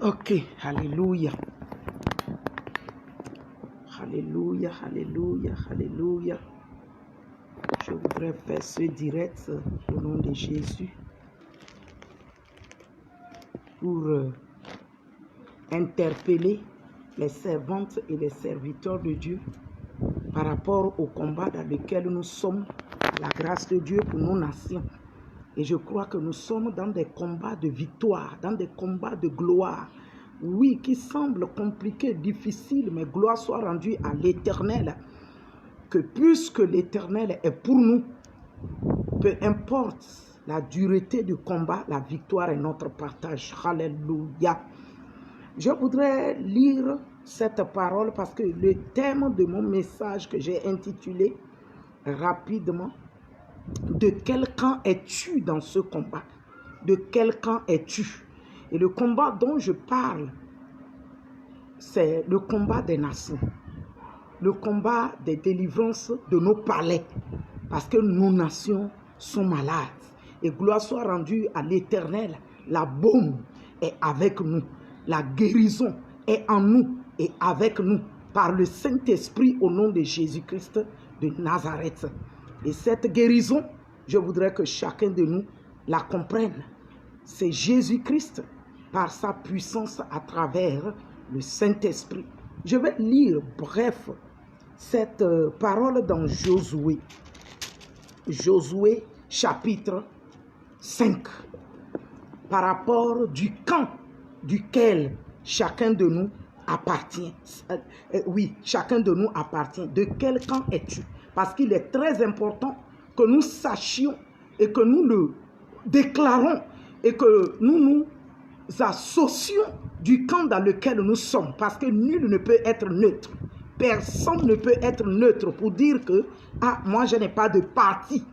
Ok, alléluia. Alléluia, alléluia, alléluia. Je voudrais faire ce direct au nom de Jésus pour interpeller les servantes et les serviteurs de Dieu par rapport au combat dans lequel nous sommes, la grâce de Dieu pour nos nations. Et je crois que nous sommes dans des combats de victoire, dans des combats de gloire. Oui, qui semblent compliqués, difficiles, mais gloire soit rendue à l'Éternel. Que puisque l'Éternel est pour nous, peu importe la dureté du combat, la victoire est notre partage. Alléluia. Je voudrais lire cette parole parce que le thème de mon message que j'ai intitulé rapidement, de quel camp es-tu dans ce combat? De quel camp es-tu? Et le combat dont je parle, c'est le combat des nations. Le combat des délivrances de nos palais. Parce que nos nations sont malades. Et gloire soit rendue à l'Éternel. La baume est avec nous. La guérison est en nous et avec nous. Par le Saint-Esprit au nom de Jésus-Christ de Nazareth. Et cette guérison, je voudrais que chacun de nous la comprenne. C'est Jésus-Christ par sa puissance à travers le Saint-Esprit. Je vais lire, bref, cette parole dans Josué. Josué chapitre 5. Par rapport du camp duquel chacun de nous appartient. Oui, chacun de nous appartient. De quel camp es-tu? Parce qu'il est très important que nous sachions et que nous le déclarons et que nous nous associons du camp dans lequel nous sommes. Parce que nul ne peut être neutre. Personne ne peut être neutre pour dire que « Ah, moi je n'ai pas de parti.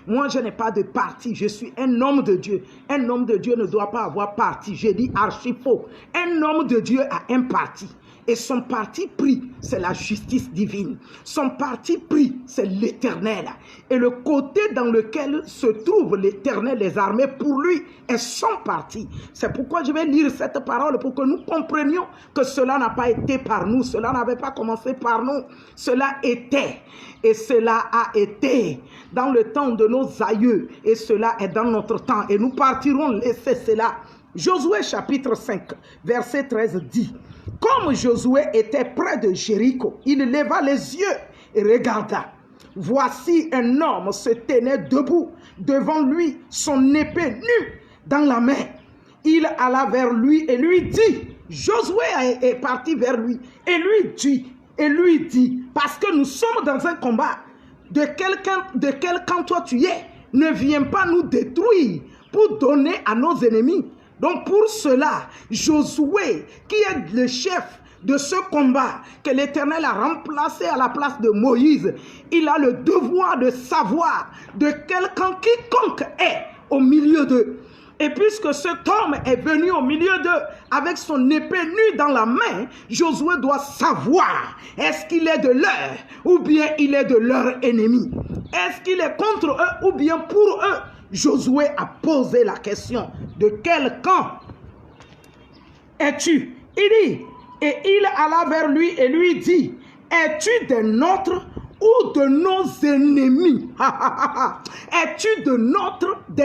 Moi je n'ai pas de parti. Je suis un homme de Dieu. » Un homme de Dieu ne doit pas avoir parti. Je dis archi faux. Un homme de Dieu a un parti. Et son parti pris, c'est la justice divine. Son parti pris, c'est l'Éternel. Et le côté dans lequel se trouve l'Éternel, les armées, pour lui, est son parti. C'est pourquoi je vais lire cette parole pour que nous comprenions que cela n'a pas été par nous. Cela n'avait pas commencé par nous. Cela était. Et cela a été dans le temps de nos aïeux. Et cela est dans notre temps. Et nous partirons laisser cela. Josué chapitre 5, verset 13 dit: comme Josué était près de Jéricho, il leva les yeux et regarda. Voici un homme se tenait debout devant lui, son épée nue dans la main. Il alla vers lui et lui dit, Josué est parti vers lui et lui dit, parce que nous sommes dans un combat, de quel camp toi tu es, ne viens pas nous détruire pour donner à nos ennemis. Donc pour cela, Josué, qui est le chef de ce combat que l'Éternel a remplacé à la place de Moïse, il a le devoir de savoir de quel camp quiconque est au milieu d'eux. Et puisque cet homme est venu au milieu d'eux avec son épée nue dans la main, Josué doit savoir, est-ce qu'il est de leur ou bien il est de leur ennemi? Est-ce qu'il est contre eux ou bien pour eux? Josué a posé la question, de quel camp es-tu? Il dit, et il alla vers lui et lui dit, es-tu des nôtres ou de nos ennemis? Es-tu des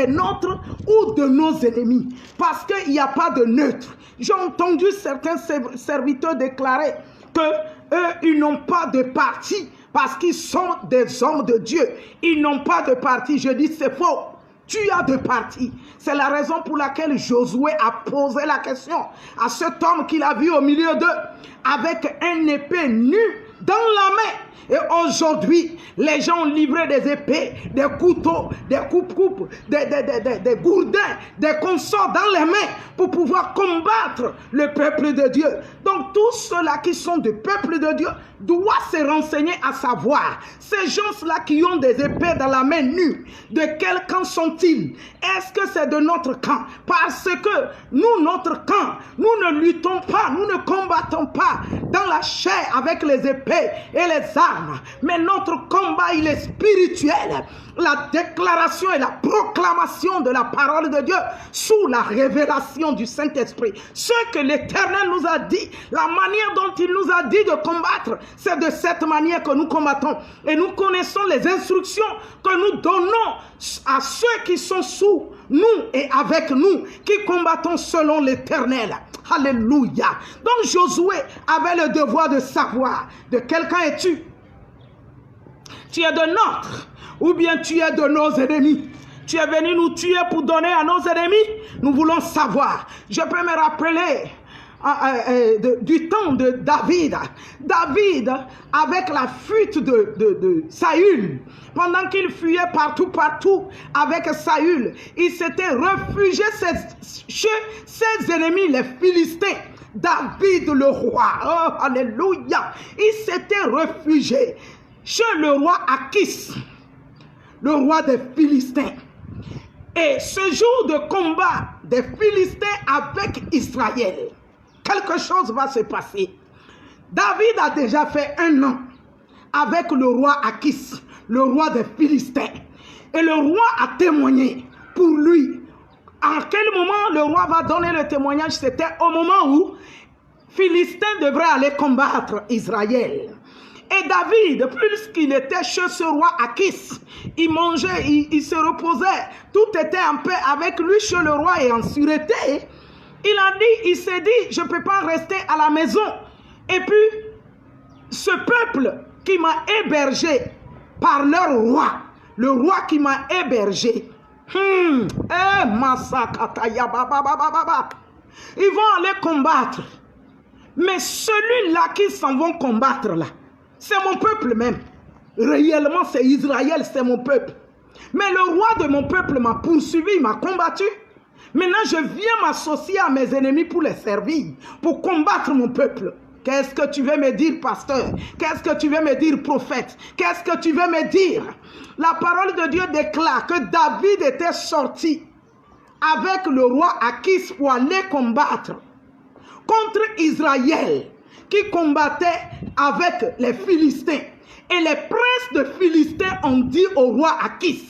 nôtres ou de nos ennemis? Parce qu'il n'y a pas de neutre. J'ai entendu certains serviteurs déclarer que eux, ils n'ont pas de parti parce qu'ils sont des hommes de Dieu. Ils n'ont pas de parti. Je dis c'est faux. Tu as de parti. C'est la raison pour laquelle Josué a posé la question à cet homme qu'il a vu au milieu d'eux avec un épée nue dans la main. Et aujourd'hui, les gens ont livré des épées, des couteaux, des coupes-coupes, des gourdins, des consorts dans les mains pour pouvoir combattre le peuple de Dieu. Donc tous ceux-là qui sont du peuple de Dieu doivent se renseigner à savoir, ces gens-là qui ont des épées dans la main nue, de quel camp sont-ils? Est-ce que c'est de notre camp? Parce que nous, notre camp, nous ne luttons pas, nous ne combattons pas dans la chair avec les épées et les armes. armes, mais notre combat, il est spirituel. La déclaration et la proclamation de la parole de Dieu sous la révélation du Saint-Esprit. Ce que l'Éternel nous a dit, la manière dont il nous a dit de combattre, c'est de cette manière que nous combattons. Et nous connaissons les instructions que nous donnons à ceux qui sont sous nous et avec nous, qui combattons selon l'Éternel. Alléluia. Donc Josué avait le devoir de savoir de quel camp es-tu. Tu es de notre, ou bien tu es de nos ennemis. Tu es venu nous tuer pour donner à nos ennemis. Nous voulons savoir. Je peux me rappeler du temps de David. David, avec la fuite de Saül, pendant qu'il fuyait partout avec Saül, il s'était réfugié chez ses ennemis, les Philistins. David le roi, oh alléluia, il s'était réfugié chez le roi Achis, le roi des Philistins. Et ce jour de combat des Philistins avec Israël, quelque chose va se passer. David a déjà fait 1 an avec le roi Achis, le roi des Philistins. Et le roi a témoigné pour lui. À quel moment le roi va donner le témoignage? C'était au moment où Philistin devrait aller combattre Israël. Et David, puisqu'il était chez ce roi Achis, il mangeait, il se reposait, tout était en paix avec lui chez le roi et en sûreté. Il s'est dit, je ne peux pas rester à la maison. Et puis, ce peuple qui m'a hébergé par leur roi, le roi qui m'a hébergé, ils vont aller combattre. Mais celui-là qui s'en vont combattre là, c'est mon peuple même. Réellement, c'est Israël, c'est mon peuple. Mais le roi de mon peuple m'a poursuivi, il m'a combattu. Maintenant, je viens m'associer à mes ennemis pour les servir, pour combattre mon peuple. Qu'est-ce que tu veux me dire, pasteur? Qu'est-ce que tu veux me dire, prophète? Qu'est-ce que tu veux me dire? La parole de Dieu déclare que David était sorti avec le roi Achis pour aller combattre contre Israël, qui combattait avec les Philistins. Et les princes de Philistins ont dit au roi Achis,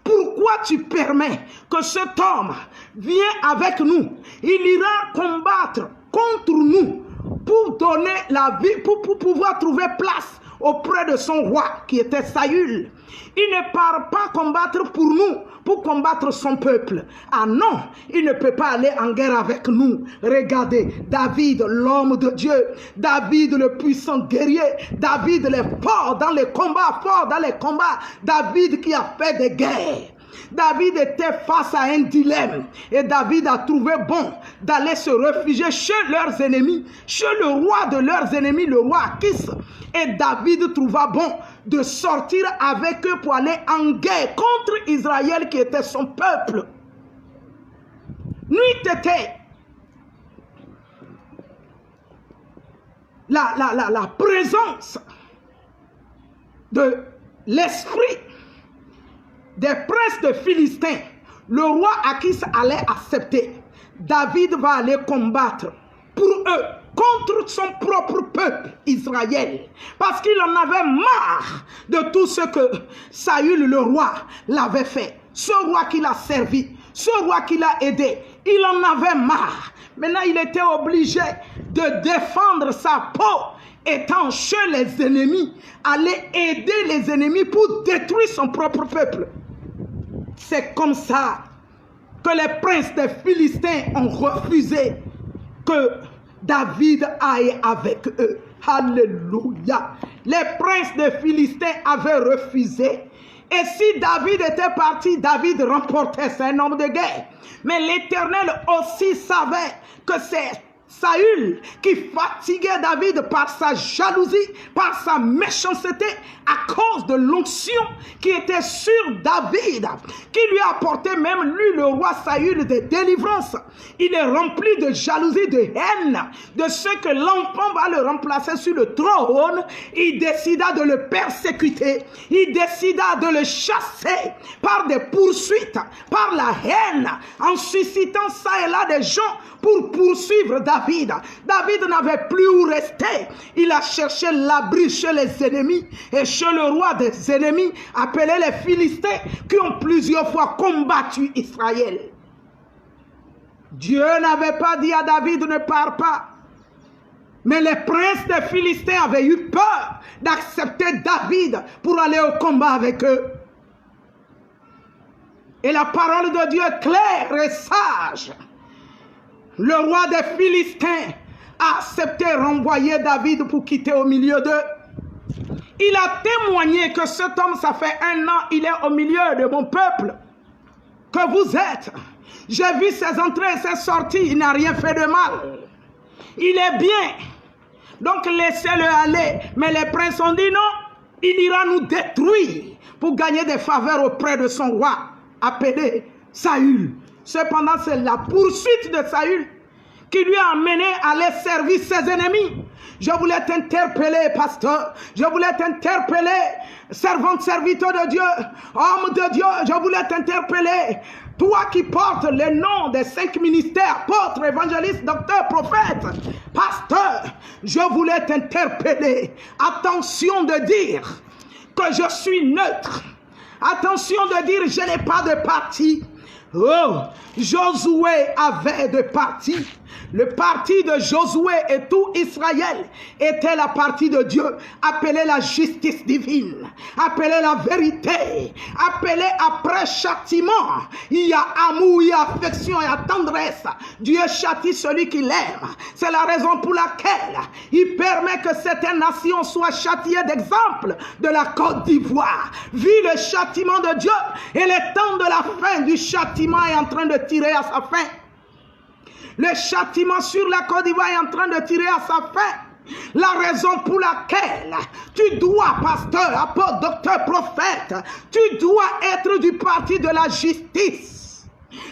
pourquoi tu permets que cet homme vienne avec nous? Il ira combattre contre nous pour donner la vie, pour pouvoir trouver place auprès de son roi qui était Saül. Il ne part pas combattre pour nous, pour combattre son peuple. Ah non, il ne peut pas aller en guerre avec nous. Regardez, David, l'homme de Dieu, David, le puissant guerrier, David, le fort dans les combats, David qui a fait des guerres. David était face à un dilemme et David a trouvé bon d'aller se réfugier chez leurs ennemis, chez le roi de leurs ennemis, le roi Achis. Et David trouva bon de sortir avec eux pour aller en guerre contre Israël qui était son peuple. Nuit était la présence de l'esprit des princes de Philistins. Le roi Achis allait accepter. David va aller combattre pour eux contre son propre peuple Israël, parce qu'il en avait marre de tout ce que Saül le roi l'avait fait. Ce roi qui l'a servi, ce roi qui l'a aidé, il en avait marre. Maintenant il était obligé de défendre sa peau, étant chez les ennemis, aller aider les ennemis pour détruire son propre peuple. C'est comme ça que les princes des Philistins ont refusé que David aille avec eux. Alléluia. Les princes des Philistins avaient refusé. Et si David était parti, David remportait, c'est un homme de guerre. Mais l'Éternel aussi savait que c'est Saül qui fatiguait David par sa jalousie, par sa méchanceté, à cause de l'onction qui était sur David, qui lui apportait même lui, le roi Saül, des délivrances. Il est rempli de jalousie, de haine, de ce que l'enfant va le remplacer sur le trône. Il décida de le persécuter, il décida de le chasser par des poursuites, par la haine, en suscitant ça et là des gens pour poursuivre David. David. David n'avait plus où rester. Il a cherché l'abri chez les ennemis et chez le roi des ennemis, appelé les Philistins, qui ont plusieurs fois combattu Israël. Dieu n'avait pas dit à David ne pars pas. Mais les princes des Philistins avaient eu peur d'accepter David pour aller au combat avec eux. Et la parole de Dieu est claire et sage. Le roi des Philistins a accepté de renvoyer David pour quitter au milieu d'eux. Il a témoigné que cet homme, ça fait 1 an, il est au milieu de mon peuple. Que vous êtes. J'ai vu ses entrées et ses sorties, il n'a rien fait de mal. Il est bien. Donc laissez-le aller. Mais les princes ont dit non, il ira nous détruire pour gagner des faveurs auprès de son roi, appelé Saül. Cependant, c'est la poursuite de Saül qui lui a amené à aller servir ses ennemis. Je voulais t'interpeller, pasteur. Je voulais t'interpeller, servante, serviteur de Dieu, homme de Dieu. Je voulais t'interpeller. Toi qui portes les noms des 5 ministères, apôtres, évangélistes, docteurs, prophètes, pasteurs, je voulais t'interpeller. Attention de dire que je suis neutre. Attention de dire je n'ai pas de parti. Oh, Josué avait de parti. Le parti de Josué et tout Israël était la partie de Dieu, appelée la justice divine, appelée la vérité, appelée après châtiment. Il y a amour, il y a affection, il y a tendresse. Dieu châtie celui qui l'aime. C'est la raison pour laquelle il permet que certaines nations soient châtiées d'exemple de la Côte d'Ivoire. Vu le châtiment de Dieu et le temps de la fin du châtiment est en train de tirer à sa fin. Le châtiment sur la Côte d'Ivoire est en train de tirer à sa fin. La raison pour laquelle tu dois, pasteur, apôtre, docteur, prophète, tu dois être du parti de la justice.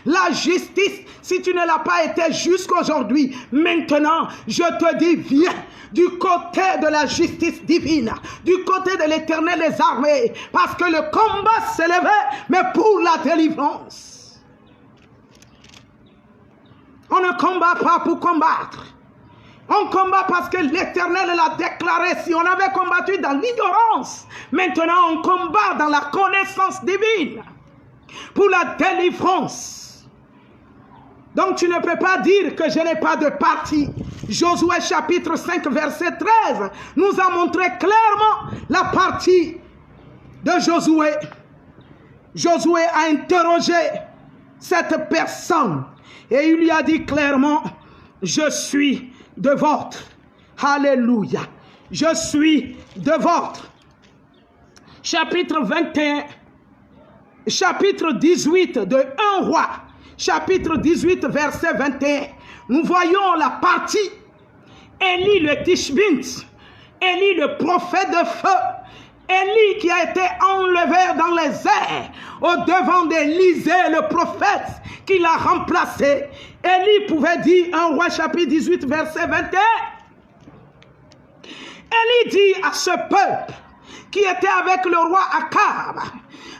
La justice, si tu ne l'as pas été jusqu'aujourd'hui, maintenant, je te dis, viens du côté de la justice divine, du côté de l'Éternel des armées, parce que le combat s'élevait, mais pour la délivrance. On ne combat pas pour combattre. On combat parce que l'Éternel l'a déclaré. Si on avait combattu dans l'ignorance, maintenant on combat dans la connaissance divine pour la délivrance. Donc tu ne peux pas dire que je n'ai pas de parti. Josué chapitre 5 verset 13 nous a montré clairement la partie de Josué. Josué a interrogé cette personne. Et il lui a dit clairement, je suis de votre. Alléluia. Je suis de votre. Chapitre 21, chapitre 18 de 1 roi, chapitre 18 verset 21. Nous voyons la partie Élie le Tishbint, Élie le prophète de feu, Élie qui a été enlevé dans les airs au devant d'Élisée le prophète qui l'a remplacé. Élie pouvait dire 1 roi chapitre 18 verset 21. Élie dit à ce peuple qui était avec le roi Akab.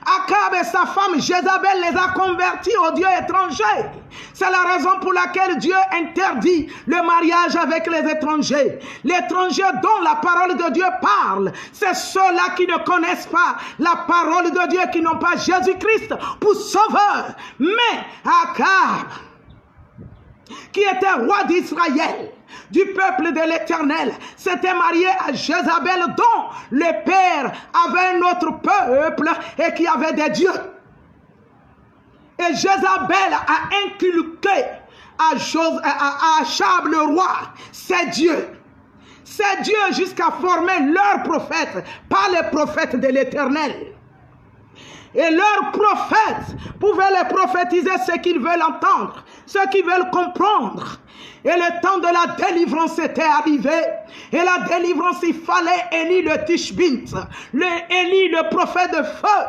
Akab et sa femme Jézabel les a convertis aux dieux étrangers. C'est la raison pour laquelle Dieu interdit le mariage avec les étrangers. L'étranger dont la parole de Dieu parle, c'est ceux-là qui ne connaissent pas la parole de Dieu, qui n'ont pas Jésus-Christ pour sauveur. Mais Akab, qui était roi d'Israël, du peuple de l'Éternel, s'était marié à Jézabel, dont le père avait un autre peuple et qui avait des dieux. Et Jézabel a inculqué à Achab le roi ses dieux. Ces dieux jusqu'à former leurs prophètes, pas les prophètes de l'Éternel. Et leurs prophètes pouvaient les prophétiser ce qu'ils veulent entendre, ce qu'ils veulent comprendre. Et le temps de la délivrance était arrivé. Et la délivrance, il fallait Élie le Tishbint, Élie le prophète de feu.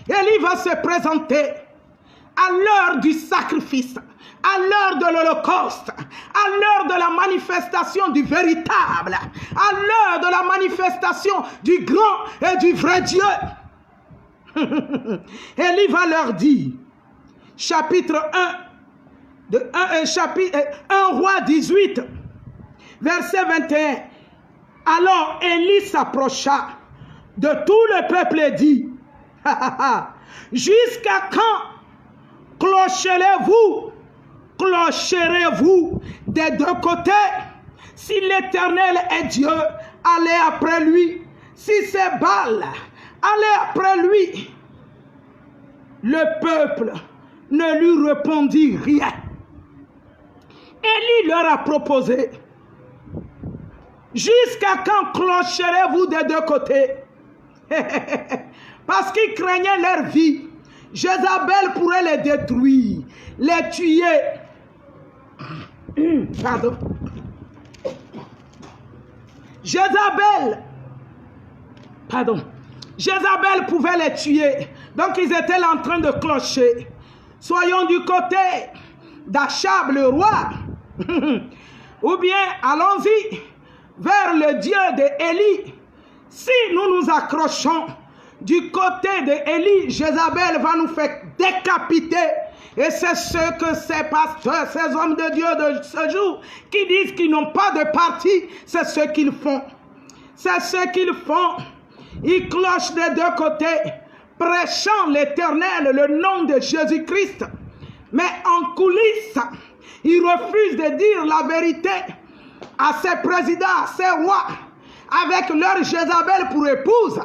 Élie va se présenter à l'heure du sacrifice, à l'heure de l'Holocauste, à l'heure de la manifestation du véritable, à l'heure de la manifestation du grand et du vrai Dieu. Élie va leur dire, chapitre 1, de 1 roi 18, verset 21. Alors Élie s'approcha de tout le peuple et dit, jusqu'à quand clocherez-vous des deux côtés? Si l'Éternel est Dieu, allez après lui. Si c'est Baal, allez après lui. Le peuple ne lui répondit rien. Élie leur a proposé, jusqu'à quand clocherez-vous des deux côtés? Parce qu'ils craignaient leur vie. Jézabel pourrait les détruire, les tuer. Pardon. Jézabel pouvait les tuer. Donc ils étaient là en train de clocher. Soyons du côté d'Achab le roi. Ou bien allons-y vers le Dieu d'Élie. Si nous nous accrochons du côté d'Élie, Jézabel va nous faire décapiter. Et c'est ce que ces pasteurs, ces hommes de Dieu de ce jour, qui disent qu'ils n'ont pas de parti, c'est ce qu'ils font. C'est ce qu'ils font. Ils clochent des deux côtés, prêchant l'Éternel, le nom de Jésus-Christ. Mais en coulisses, ils refusent de dire la vérité à ces présidents, à ces rois, avec leur Jézabel pour épouse.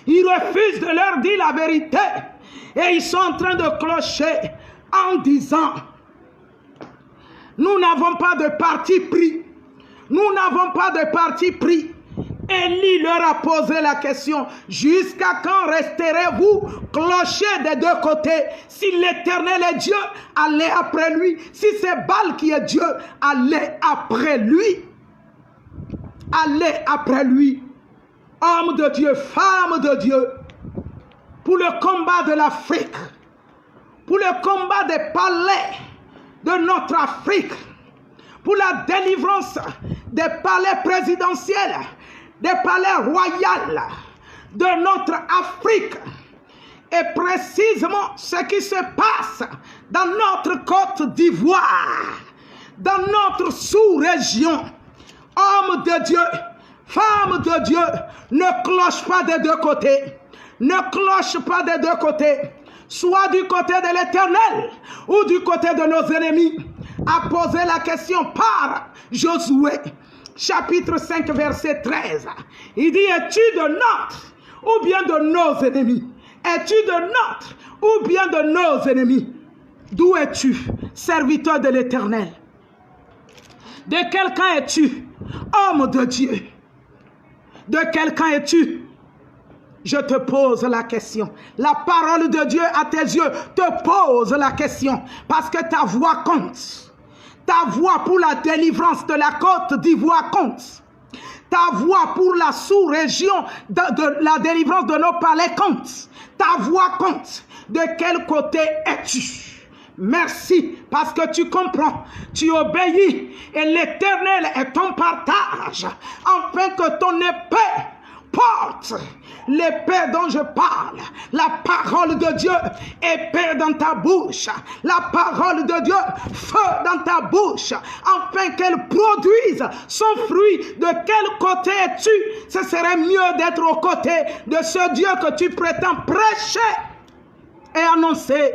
Ils refusent de leur dire la vérité. Et ils sont en train de clocher en disant, nous n'avons pas de parti pris. Nous n'avons pas de parti pris. Élie leur a posé la question, jusqu'à quand resterez-vous clocher des deux côtés? Si l'Éternel est Dieu, allez après lui. Si c'est Baal qui est Dieu, allez après lui. Allez après lui. Homme de Dieu, femme de Dieu, pour le combat de l'Afrique, pour le combat des palais de notre Afrique, pour la délivrance des palais présidentiels, des palais royaux de notre Afrique, et précisément ce qui se passe dans notre Côte d'Ivoire, dans notre sous-région. Homme de Dieu, femme de Dieu, ne cloche pas des deux côtés. Ne cloche pas des deux côtés. Soit du côté de l'Éternel ou du côté de nos ennemis. A posé la question par Josué, chapitre 5, verset 13. Il dit, es-tu de notre ou bien de nos ennemis? Es-tu de notre ou bien de nos ennemis? D'où es-tu, serviteur de l'Éternel? De quel camp es-tu, homme de Dieu? De quel camp es-tu? Je te pose la question. La parole de Dieu à tes yeux te pose la question. Parce que ta voix compte. Ta voix pour la délivrance de la Côte d'Ivoire compte. Ta voix pour la sous-région de la délivrance de nos palais compte. Ta voix compte. De quel côté es-tu? Merci parce que tu comprends, tu obéis et l'Éternel est ton partage afin que ton épée porte l'épée dont je parle, la parole de Dieu, épée dans ta bouche, la parole de Dieu, feu dans ta bouche, afin qu'elle produise son fruit. De quel côté es-tu? Ce serait mieux d'être aux côtés de ce Dieu que tu prétends prêcher et annoncer.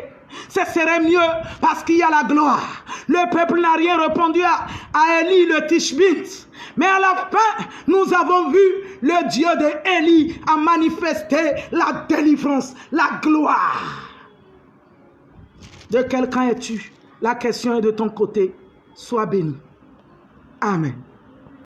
Ce serait mieux parce qu'il y a la gloire. Le peuple n'a rien répondu à Élie le Tishbite. Mais à la fin, nous avons vu le Dieu de Élie a manifesté la délivrance, la gloire. De quel camp es-tu? La question est de ton côté. Sois béni. Amen.